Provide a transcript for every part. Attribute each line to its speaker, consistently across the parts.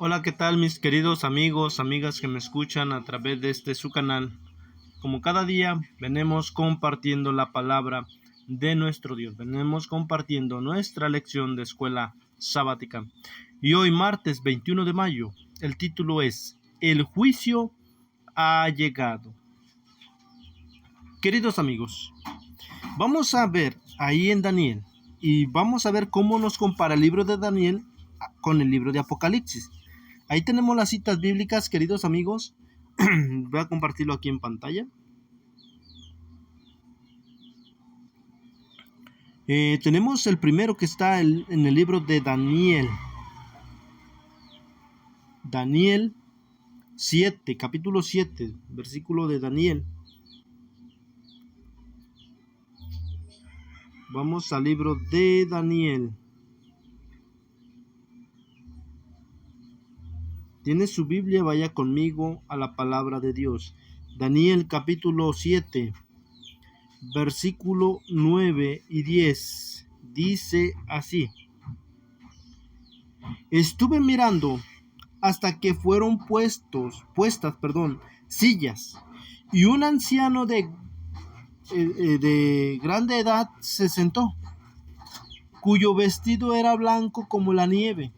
Speaker 1: Hola, ¿qué tal mis queridos amigos, amigas que me escuchan a través de su canal? Como cada día, venimos compartiendo la palabra de nuestro Dios, venimos compartiendo nuestra lección de escuela sabática. Y hoy, martes 21 de mayo, el título es El juicio ha llegado. Queridos amigos, vamos a ver ahí en Daniel y vamos a ver cómo nos compara el libro de Daniel con el libro de Apocalipsis. Ahí tenemos las citas bíblicas, queridos amigos. Voy a compartirlo aquí en pantalla. Tenemos el primero que está en el libro de Daniel. Daniel 7, capítulo 7, versículo de Daniel. Vamos al libro de Daniel. ¿Tiene su Biblia? Vaya conmigo a la palabra de Dios. Daniel capítulo 7, versículo 9 y 10. Dice así: Estuve mirando hasta que fueron puestas, sillas, y un anciano de grande edad se sentó, cuyo vestido era blanco como la nieve,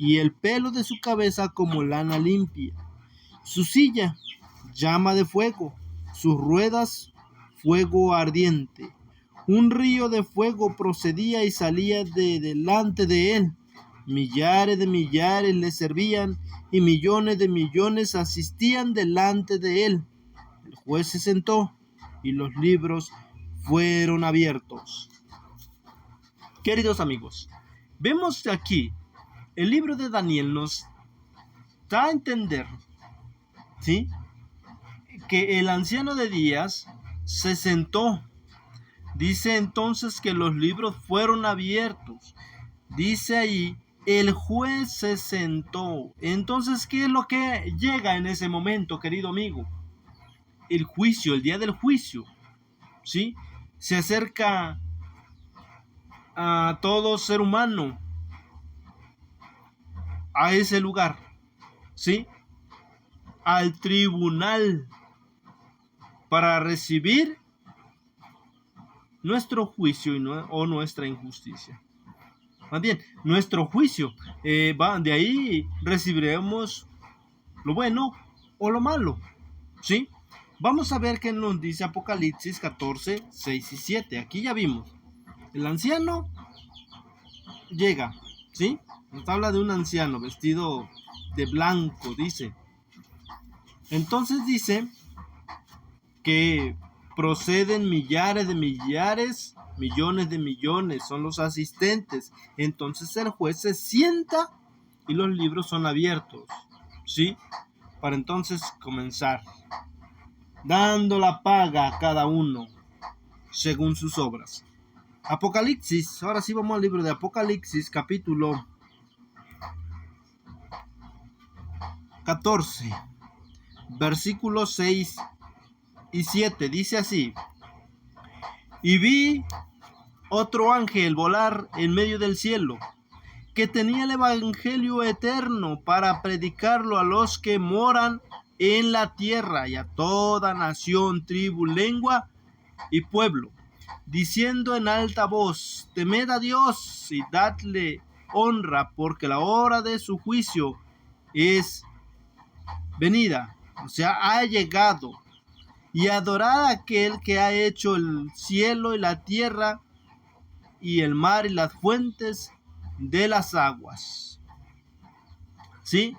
Speaker 1: y el pelo de su cabeza como lana limpia. Su silla, llama de fuego, sus ruedas, fuego ardiente. Un río de fuego procedía y salía de delante de él. Millares de millares le servían y millones de millones asistían delante de él. El juez se sentó y los libros fueron abiertos. Queridos amigos, vemos aquí el libro de Daniel nos da a entender, ¿sí?, que el anciano de días se sentó. Dice entonces que los libros fueron abiertos. Dice ahí, el juez se sentó. Entonces, ¿qué es lo que llega en ese momento, querido amigo? El juicio, el día del juicio, ¿sí? Se acerca a todo ser humano a ese lugar, ¿sí?, al tribunal, para recibir nuestro juicio o nuestra injusticia. Más bien, nuestro juicio, de ahí recibiremos lo bueno o lo malo, ¿sí? Vamos a ver qué nos dice Apocalipsis 14, 6 y 7. Aquí ya vimos. El anciano llega, ¿sí? Nos habla de un anciano vestido de blanco, dice. Entonces dice que proceden millares de millares, millones de millones, son los asistentes. Entonces el juez se sienta y los libros son abiertos, ¿sí? Para entonces comenzar, dando la paga a cada uno según sus obras. Apocalipsis, ahora sí vamos al libro de Apocalipsis, capítulo 14, versículos 6 y 7, dice así: Y vi otro ángel volar en medio del cielo, que tenía el evangelio eterno para predicarlo a los que moran en la tierra y a toda nación, tribu, lengua y pueblo, diciendo en alta voz: Temed a Dios y dadle honra, porque la hora de su juicio es venida, o sea, ha llegado. Y adorad a aquel que ha hecho el cielo y la tierra y el mar y las fuentes de las aguas. ¿Sí?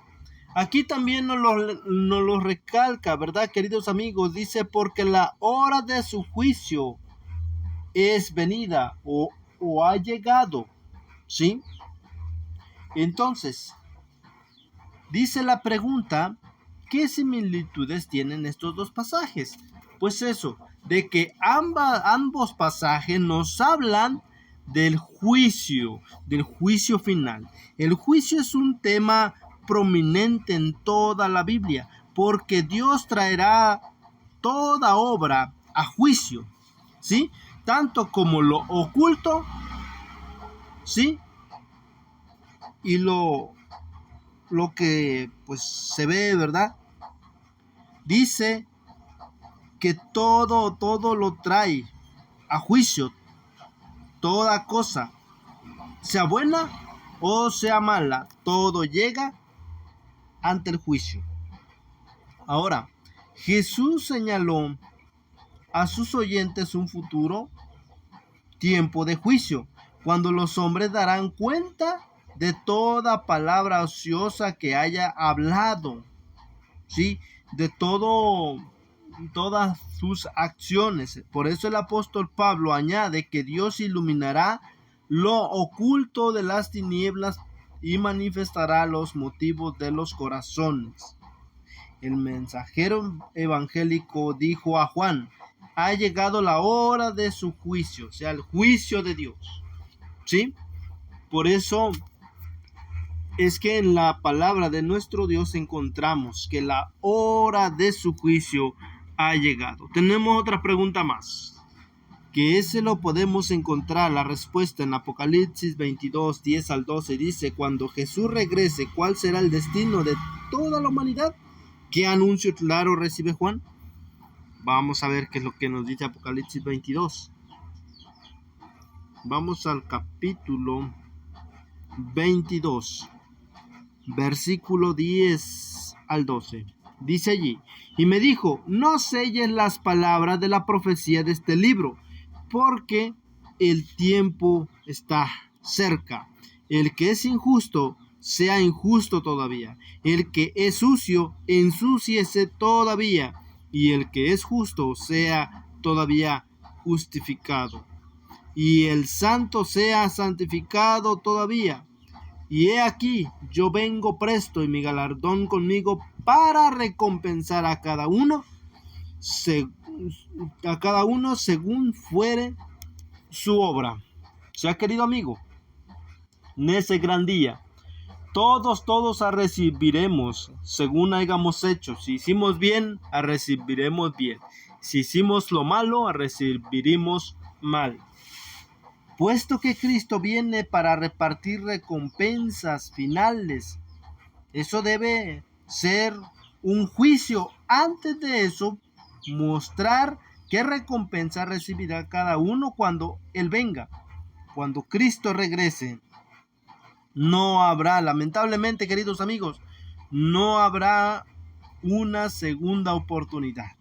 Speaker 1: Aquí también nos lo recalca, ¿verdad, queridos amigos? Dice, porque la hora de su juicio es venida o ha llegado. ¿Sí? Entonces, dice la pregunta, ¿qué similitudes tienen estos dos pasajes? Pues eso, de que ambos pasajes nos hablan del juicio final. El juicio es un tema prominente en toda la Biblia, porque Dios traerá toda obra a juicio, ¿sí? Tanto como lo oculto, ¿sí?, y lo lo que pues se ve, ¿verdad? Dice que todo lo trae a juicio, toda cosa, sea buena o sea mala, todo llega ante el juicio. Ahora, Jesús señaló a sus oyentes un futuro tiempo de juicio, cuando los hombres darán cuenta de toda palabra ociosa que haya hablado, ¿sí? De todas sus acciones. Por eso el apóstol Pablo añade que Dios iluminará lo oculto de las tinieblas y manifestará los motivos de los corazones. El mensajero evangélico dijo a Juan: ha llegado la hora de su juicio, o sea, el juicio de Dios, ¿sí? Por eso es que en la palabra de nuestro Dios encontramos que la hora de su juicio ha llegado. Tenemos otra pregunta más, que ese lo podemos encontrar la respuesta en Apocalipsis 22, 10 al 12. Dice: cuando Jesús regrese, ¿cuál será el destino de toda la humanidad? ¿Qué anuncio claro recibe Juan? Vamos a ver qué es lo que nos dice Apocalipsis 22. Vamos al capítulo 22, versículo 10 al 12. Dice allí: y me dijo: no selles las palabras de la profecía de este libro, porque el tiempo está cerca. El que es injusto, sea injusto todavía. El que es sucio, ensúciese todavía. Y el que es justo, sea todavía justificado. Y el santo sea santificado todavía. Y he aquí, yo vengo presto, y mi galardón conmigo, para recompensar a cada uno según fuere su obra. O sea, querido amigo, en ese gran día, todos recibiremos según hayamos hecho. Si hicimos bien, recibiremos bien. Si hicimos lo malo, recibiremos mal. Puesto que Cristo viene para repartir recompensas finales, eso debe ser un juicio. Antes de eso, mostrar qué recompensa recibirá cada uno cuando Él venga. Cuando Cristo regrese, no habrá, lamentablemente, queridos amigos, no habrá una segunda oportunidad.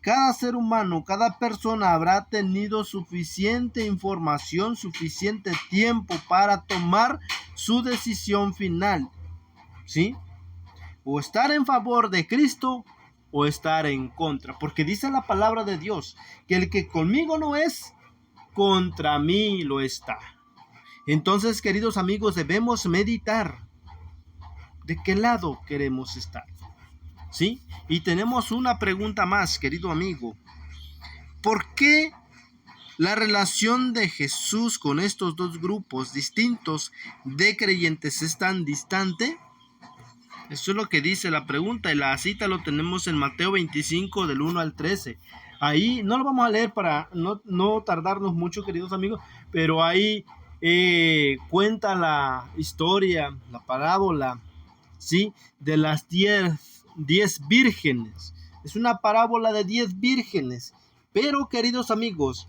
Speaker 1: Cada ser humano, cada persona habrá tenido suficiente información, suficiente tiempo para tomar su decisión final, ¿sí? O estar en favor de Cristo o estar en contra, porque dice la palabra de Dios que el que conmigo no es, contra mí lo está. Entonces, queridos amigos, debemos meditar de qué lado queremos estar, ¿sí? Y tenemos una pregunta más, querido amigo. ¿Por qué la relación de Jesús con estos dos grupos distintos de creyentes es tan distante? Eso es lo que dice la pregunta, y la cita lo tenemos en Mateo 25 del 1 al 13. Ahí no lo vamos a leer para no tardarnos mucho, queridos amigos, pero ahí cuenta la historia, la parábola, ¿sí? De las 10 vírgenes. Es una parábola de 10 vírgenes. Pero, queridos amigos,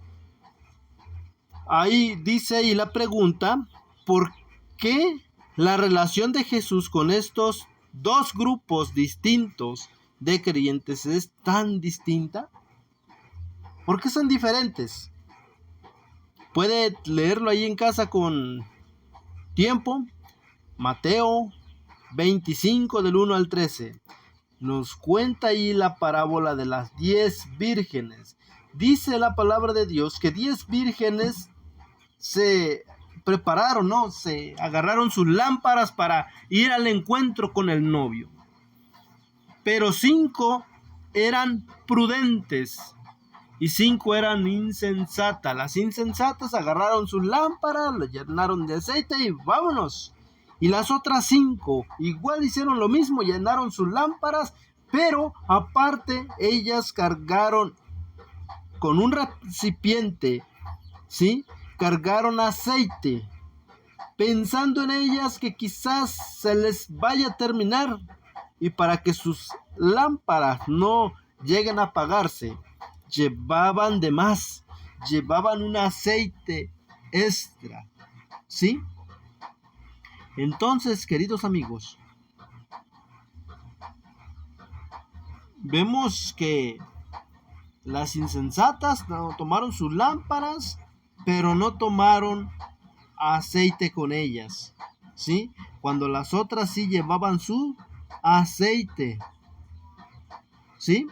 Speaker 1: ahí dice y la pregunta: ¿por qué la relación de Jesús con estos dos grupos distintos de creyentes es tan distinta? ¿Por qué son diferentes? Puede leerlo ahí en casa con tiempo. Mateo 25 del 1 al 13. Nos cuenta ahí la parábola de las 10 vírgenes. Dice la palabra de Dios que 10 vírgenes se prepararon, ¿no? Se agarraron sus lámparas para ir al encuentro con el novio. Pero 5 eran prudentes y 5 eran insensatas. Las insensatas agarraron sus lámparas, las llenaron de aceite y vámonos. Y las otras 5 igual hicieron lo mismo, llenaron sus lámparas, pero aparte ellas cargaron con un recipiente, ¿sí? Cargaron aceite. pensando en ellas que quizás se les vaya a terminar, y para que sus lámparas no lleguen a apagarse, llevaban de más, llevaban un aceite extra, ¿sí? Entonces, queridos amigos, vemos que las insensatas tomaron sus lámparas, pero no tomaron aceite con ellas, ¿sí? Cuando las otras sí llevaban su aceite, ¿sí?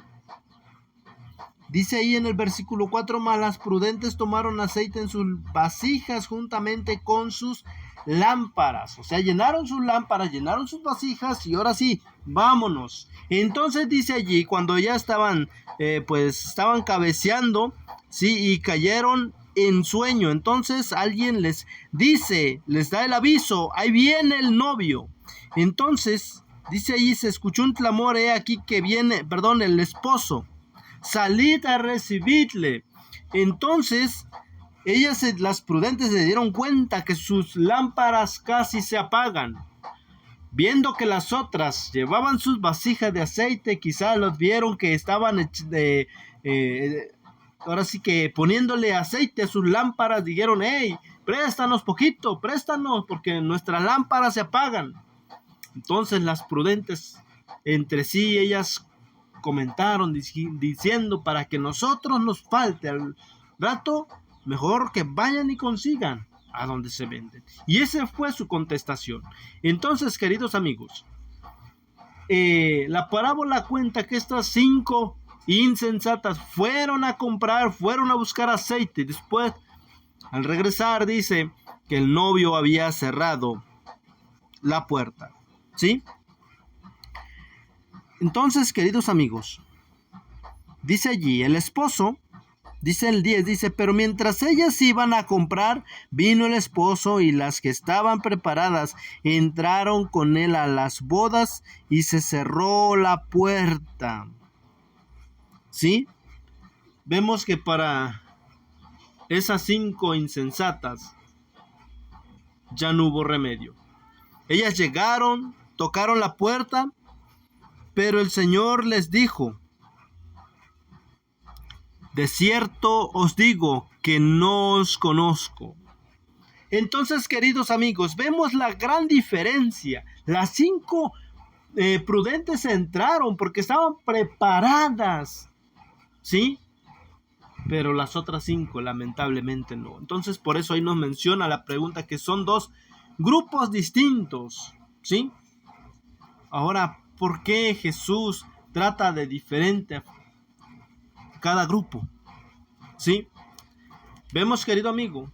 Speaker 1: Dice ahí en el versículo 4, mas las prudentes tomaron aceite en sus vasijas juntamente con sus lámparas. O sea, llenaron sus lámparas, llenaron sus vasijas y ahora sí, vámonos. Entonces dice allí, cuando ya estaban, estaban cabeceando, sí, y cayeron en sueño. Entonces alguien les dice, les da el aviso, ahí viene el novio. Entonces, dice allí, se escuchó un clamor, aquí que viene, el esposo. Salid a recibirle. Entonces las prudentes se dieron cuenta que sus lámparas casi se apagan. Viendo que las otras llevaban sus vasijas de aceite, quizás los vieron que estaban ahora sí que poniéndole aceite a sus lámparas, dijeron, hey, préstanos poquito, préstanos, porque nuestras lámparas se apagan. Entonces las prudentes entre sí, ellas comentaron diciendo, para que nosotros nos falte al rato, mejor que vayan y consigan a donde se venden. Y esa fue su contestación. Entonces, queridos amigos, la parábola cuenta que estas 5 insensatas fueron a comprar, fueron a buscar aceite. Después, al regresar, dice que el novio había cerrado la puerta, ¿sí? Entonces, queridos amigos, dice allí el esposo, dice el 10, dice, pero mientras ellas iban a comprar, vino el esposo y las que estaban preparadas entraron con él a las bodas y se cerró la puerta. ¿Sí? Vemos que para esas 5 insensatas ya no hubo remedio. Ellas llegaron, tocaron la puerta, pero el Señor les dijo, de cierto os digo que no os conozco. Entonces, queridos amigos, vemos la gran diferencia. Las 5 prudentes entraron porque estaban preparadas, ¿sí? Pero las otras 5 lamentablemente no. Entonces, por eso ahí nos menciona la pregunta que son 2 grupos distintos, ¿sí? Ahora, ¿por qué Jesús trata de diferente a cada grupo? ¿Sí? Vemos, querido amigo,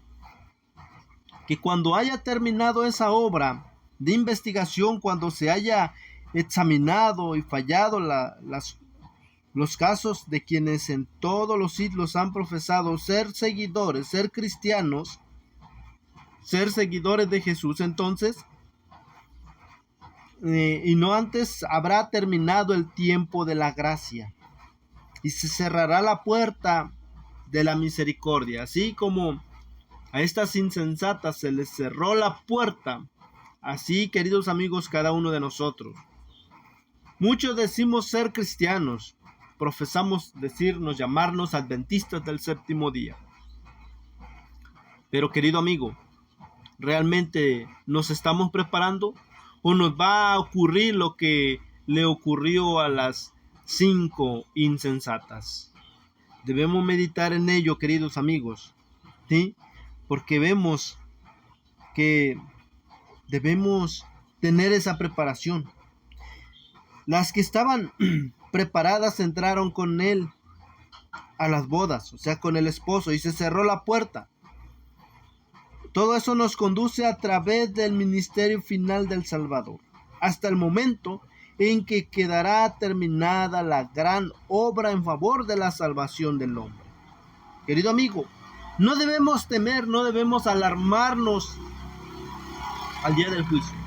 Speaker 1: que cuando haya terminado esa obra de investigación, cuando se haya examinado y fallado los casos de quienes en todos los siglos han profesado ser seguidores, ser cristianos, ser seguidores de Jesús, entonces, y no antes habrá terminado el tiempo de la gracia y se cerrará la puerta de la misericordia, así como a estas insensatas se les cerró la puerta. Así, queridos amigos, cada uno de nosotros. Muchos decimos ser cristianos, profesamos llamarnos adventistas del séptimo día. Pero, querido amigo, ¿realmente nos estamos preparando? ¿O nos va a ocurrir lo que le ocurrió a las 5 insensatas? Debemos meditar en ello, queridos amigos, ¿sí? Porque vemos que debemos tener esa preparación. Las que estaban preparadas entraron con él a las bodas, o sea, con el esposo, y se cerró la puerta. Todo eso nos conduce a través del ministerio final del Salvador, hasta el momento en que quedará terminada la gran obra en favor de la salvación del hombre. Querido amigo, no debemos temer, no debemos alarmarnos al día del juicio.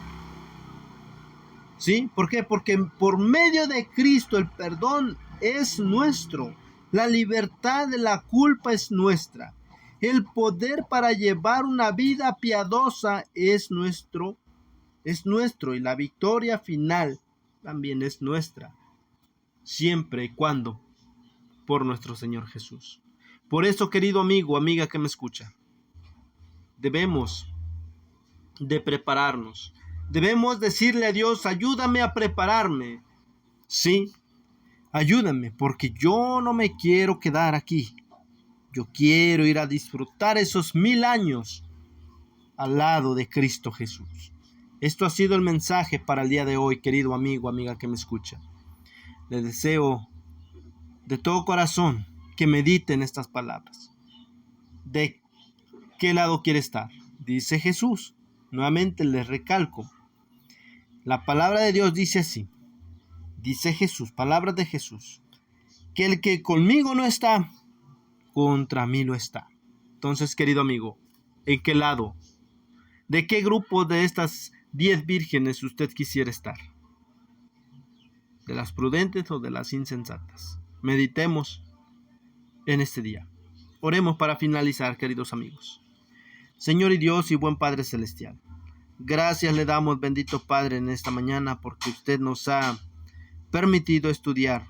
Speaker 1: ¿Sí? ¿Por qué? Porque por medio de Cristo el perdón es nuestro. La libertad de la culpa es nuestra. El poder para llevar una vida piadosa es nuestro, y la victoria final también es nuestra, siempre y cuando por nuestro Señor Jesús. Por eso, querido amigo, amiga que me escucha, debemos de prepararnos. Debemos decirle a Dios, ayúdame a prepararme. Sí, ayúdame, porque yo no me quiero quedar aquí. Yo quiero ir a disfrutar esos 1000 años al lado de Cristo Jesús. Esto ha sido el mensaje para el día de hoy, querido amigo, amiga que me escucha. Le deseo de todo corazón que mediten estas palabras. ¿De qué lado quiere estar? Dice Jesús. Nuevamente les recalco. La palabra de Dios dice así. Dice Jesús, palabras de Jesús. Que el que conmigo no está, contra mí lo está. Entonces, querido amigo, ¿en qué lado? ¿De qué grupo de estas 10 vírgenes usted quisiera estar? ¿De las prudentes o de las insensatas? Meditemos en este día. Oremos para finalizar, queridos amigos. Señor y Dios y buen Padre Celestial, gracias le damos, bendito Padre, en esta mañana porque usted nos ha permitido estudiar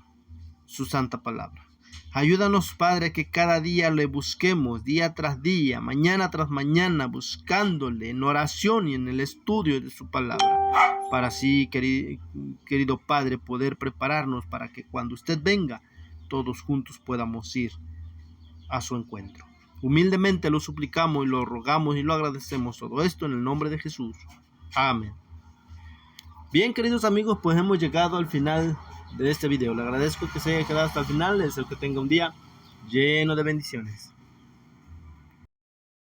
Speaker 1: su santa palabra. Ayúdanos, Padre, que cada día le busquemos, día tras día, mañana tras mañana, buscándole en oración y en el estudio de su palabra, para así, querido Padre, poder prepararnos para que cuando usted venga, todos juntos podamos ir a su encuentro. Humildemente lo suplicamos y lo rogamos y lo agradecemos todo esto en el nombre de Jesús. Amén. Bien, queridos amigos, pues hemos llegado al final de este video. Le agradezco que se haya quedado hasta el final. Les deseo que tenga un día lleno de bendiciones.